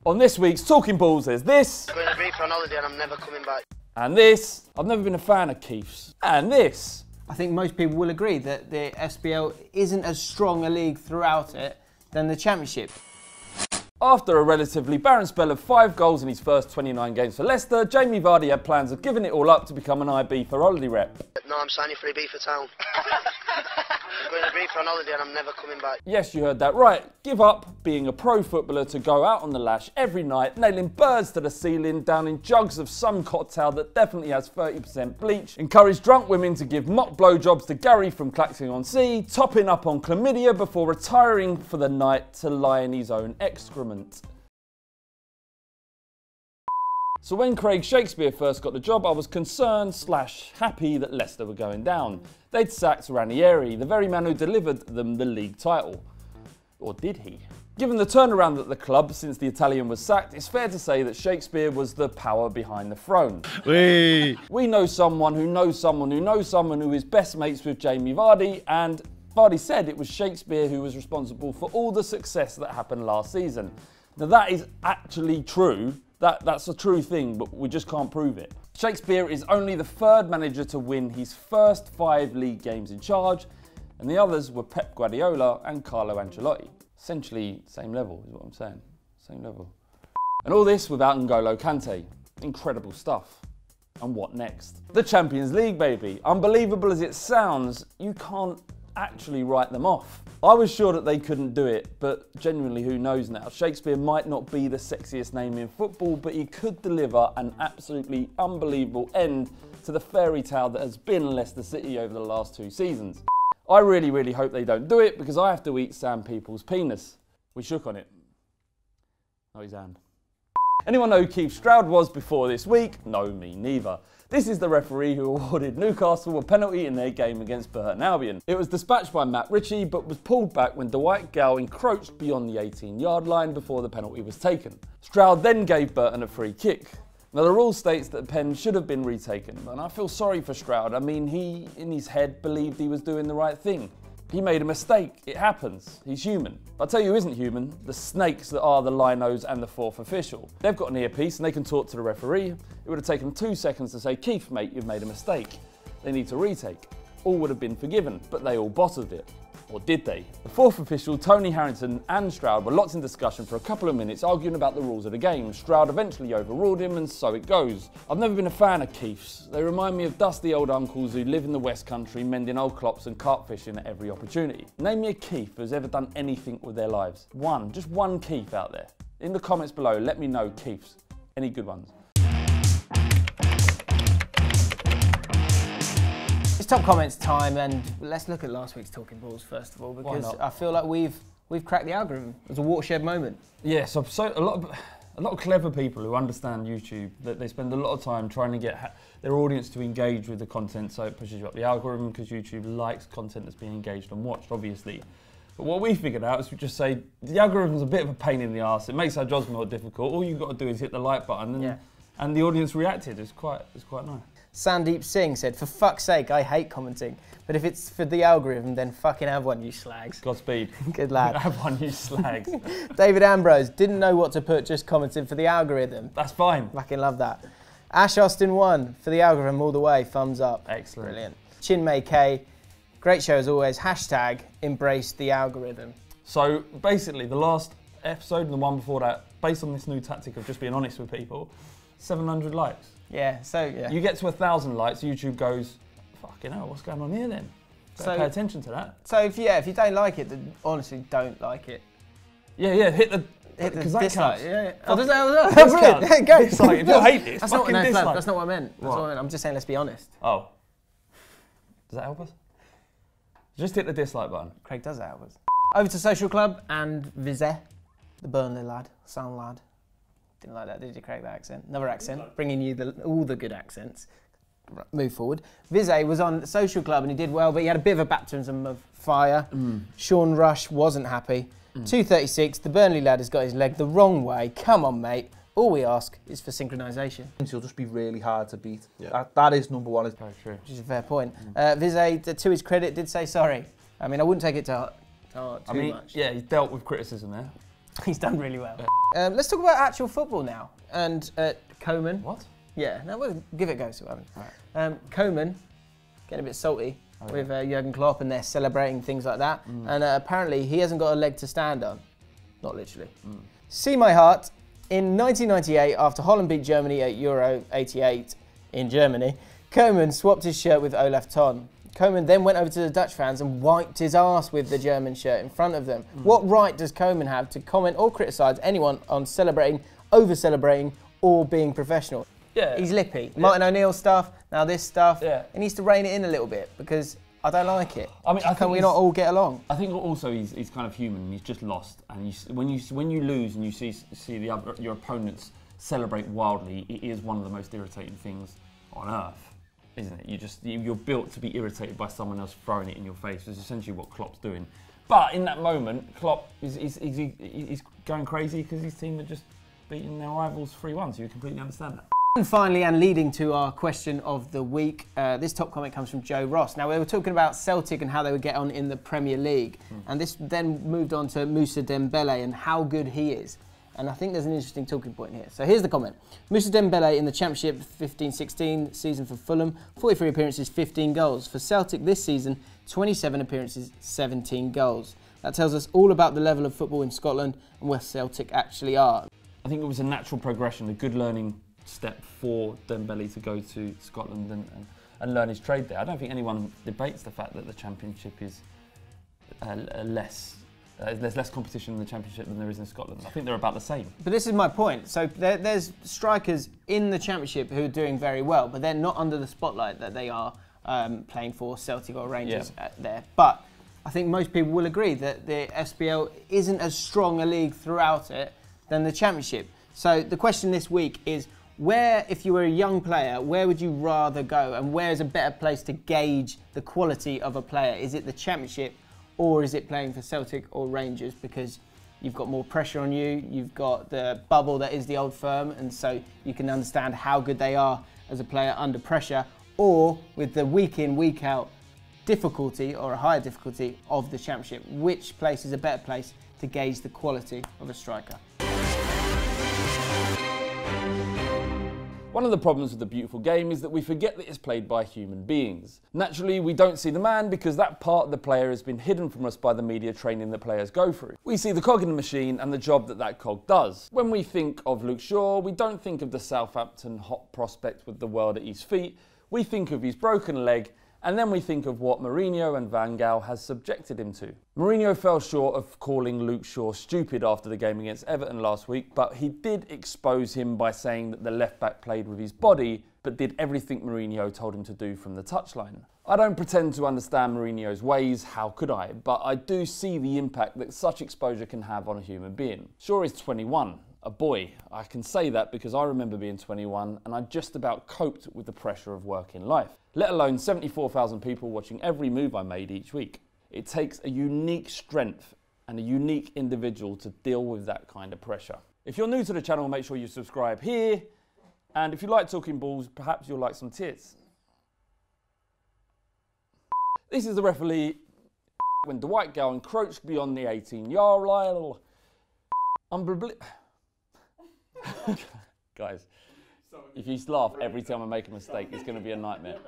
On this week's Talking Balls, there's this. I'm going to Greece on holiday and I'm never coming back. And this. I've never been a fan of Keith's. And this. I think most people will agree that the SPL isn't as strong a league throughout it than the Championship. After a relatively barren spell of 5 goals in his first 29 games for Leicester, Jamie Vardy had plans of giving it all up to become an IB for holiday rep. No, I'm signing for IB for town. I'm going to Greece on holiday and I'm never coming back. Yes, you heard that right. Give up being a pro footballer to go out on the lash every night, nailing birds to the ceiling, downing jugs of some cocktail that definitely has 30% bleach, encourage drunk women to give mock blowjobs to Gary from Clacton-on-Sea, topping up on chlamydia before retiring for the night to lie in his own excrement. So when Craig Shakespeare first got the job, I was concerned / happy that Leicester were going down. They'd sacked Ranieri, the very man who delivered them the league title. Or did he? Given the turnaround at the club since the Italian was sacked, it's fair to say that Shakespeare was the power behind the throne. We know someone who knows someone who knows someone who is best mates with Jamie Vardy, and Vardy said it was Shakespeare who was responsible for all the success that happened last season. Now that is actually true. That's a true thing, but we just can't prove it. Shakespeare is only the 3rd manager to win his first 5 league games in charge, and the others were Pep Guardiola and Carlo Ancelotti. Essentially, same level is what I'm saying. Same level. And all this without N'Golo Kante. Incredible stuff. And what next? The Champions League, baby. Unbelievable as it sounds, you can't actually write them off. I was sure that they couldn't do it, but genuinely, who knows now? Shakespeare might not be the sexiest name in football, but he could deliver an absolutely unbelievable end to the fairy tale that has been Leicester City over the last 2 seasons. I really, really hope they don't do it, because I have to eat Sam People's penis. We shook on it. Not his hand. Anyone know who Keith Stroud was before this week? No, me neither. This is the referee who awarded Newcastle a penalty in their game against Burton Albion. It was dispatched by Matt Ritchie, but was pulled back when Dwight Gale encroached beyond the 18-yard line before the penalty was taken. Stroud then gave Burton a free kick. Now the rule states that the pen should have been retaken, and I feel sorry for Stroud. I mean, he, in his head, believed he was doing the right thing. He made a mistake. It happens. He's human. I'll tell you who isn't human: the snakes that are the linos and the 4th official. They've got an earpiece and they can talk to the referee. It would have taken them 2 seconds to say, "Keith, mate, you've made a mistake." They need to retake. All would have been forgiven, but they all bottled it. Or did they? The 4th official, Tony Harrington, and Stroud were locked in discussion for a couple of minutes, arguing about the rules of the game. Stroud eventually overruled him, and so it goes. I've never been a fan of Keiths. They remind me of dusty old uncles who live in the West Country, mending old clops and carp fishing at every opportunity. Name me a Keith who's ever done anything with their lives. One, just one Keith out there. In the comments below, let me know Keiths. Any good ones? It's top comments time, and let's look at last week's Talking Balls first of all, because I feel like we've cracked the algorithm. It was a watershed moment. Yes, a lot of clever people who understand YouTube, that they spend a lot of time trying to get their audience to engage with the content, so it pushes you up the algorithm, because YouTube likes content that's being engaged and watched, obviously. But what we figured out is we just say the algorithm's a bit of a pain in the arse. It makes our jobs more difficult. All you've got to do is hit the like button, and the audience reacted. It's quite nice. Sandeep Singh said, "For fuck's sake, I hate commenting, but if it's for the algorithm, then fucking have one, you slags." Godspeed. Good lad. Have one, you slags. David Ambrose, "Didn't know what to put, just commented for the algorithm." That's fine. Fucking love that. Ash Austin 1, "For the algorithm all the way, thumbs up." Excellent. Brilliant. Chinmay K, "Great show as always, hashtag embrace the algorithm." So basically, the last episode and the one before that, based on this new tactic of just being honest with people, 700 likes. Yeah, so yeah. You get to 1,000 likes, YouTube goes, "Fucking hell, what's going on here then?" Better pay attention to that. So if you don't like it, then honestly don't like it. Yeah, hit the dislike. Yeah. Oh, does that brilliant. There you go. Dislike. If you hate this, that's fucking dislike. That's not what I meant. That's what I meant. I'm just saying, let's be honest. Oh. Does that help us? Just hit the dislike button. Craig does that help us. Over to Social Club and Vizé, the Burnley lad, sound lad. Didn't like that, did you, Craig, that accent? Another accent, bringing you all the good accents. Right, move forward. Vizé was on Social Club and he did well, but he had a bit of a baptism of fire. Sean Rush wasn't happy. 236, the Burnley lad has got his leg the wrong way. Come on, mate. All we ask is for synchronisation. He'll just be really hard to beat. Yeah. That is number one. Very true. Which is a fair point. Vizé, to his credit, did say sorry. I mean, I wouldn't take it to heart too much. Yeah, he dealt with criticism there. He's done really well. Let's talk about actual football now. And Koeman. What? Yeah, no, we'll give it a go, see what happens. Koeman, getting a bit salty with Jurgen Klopp, and they're celebrating things like that. And apparently he hasn't got a leg to stand on. Not literally. See my heart. In 1998, after Holland beat Germany at Euro 88 in Germany, Koeman swapped his shirt with Olaf Thon. Koeman then went over to the Dutch fans and wiped his arse with the German shirt in front of them. What right does Koeman have to comment or criticise anyone on celebrating, over-celebrating, or being professional? Yeah. He's lippy. Martin O'Neill stuff, now this stuff. Yeah. He needs to rein it in a little bit because I don't like it. I mean, Can we not all get along? I think also he's kind of human. He's just lost, and when you lose and you see your opponents celebrate wildly, it is one of the most irritating things on earth, isn't it? You're built to be irritated by someone else throwing it in your face. It's essentially what Klopp's doing. But in that moment, Klopp is going crazy because his team are just beating their rivals 3-1. So you completely understand that. And finally, and leading to our question of the week, this top comment comes from Joe Ross. Now, we were talking about Celtic and how they would get on in the Premier League, and this then moved on to Moussa Dembele and how good he is. And I think there's an interesting talking point here. So here's the comment. Moussa Dembele in the Championship 15-16 season for Fulham, 43 appearances, 15 goals. For Celtic this season, 27 appearances, 17 goals. That tells us all about the level of football in Scotland and where Celtic actually are. I think it was a natural progression, a good learning step for Dembele to go to Scotland and learn his trade there. I don't think anyone debates the fact that the Championship is there's less competition in the Championship than there is in Scotland. I think they're about the same. But this is my point. So there's strikers in the Championship who are doing very well, but they're not under the spotlight that they are playing for Celtic or Rangers there. But I think most people will agree that the SPL isn't as strong a league throughout it than the Championship. So the question this week is, where, if you were a young player, where would you rather go, and where is a better place to gauge the quality of a player? Is it the Championship, or is it playing for Celtic or Rangers? Because you've got more pressure on you, you've got the bubble that is the Old Firm, and so you can understand how good they are as a player under pressure, or with the week in, week out difficulty or a higher difficulty of the Championship. Which place is a better place to gauge the quality of a striker? One of the problems with the beautiful game is that we forget that it's played by human beings. Naturally, we don't see the man because that part of the player has been hidden from us by the media training that players go through. We see the cog in the machine and the job that cog does. When we think of Luke Shaw, we don't think of the Southampton hot prospect with the world at his feet. We think of his broken leg, and then we think of what Mourinho and Van Gaal has subjected him to. Mourinho fell short of calling Luke Shaw stupid after the game against Everton last week, but he did expose him by saying that the left-back played with his body, but did everything Mourinho told him to do from the touchline. I don't pretend to understand Mourinho's ways, how could I? But I do see the impact that such exposure can have on a human being. Shaw is 21. A boy. I can say that because I remember being 21 and I just about coped with the pressure of working life, let alone 74,000 people watching every move I made each week. It takes a unique strength and a unique individual to deal with that kind of pressure. If you're new to the channel, make sure you subscribe here, and if you like talking balls, perhaps you'll like some tits. This is the referee when Dwight Gale encroached beyond the 18-yard line. Guys, if you laugh every time I make a mistake, it's going to be a nightmare.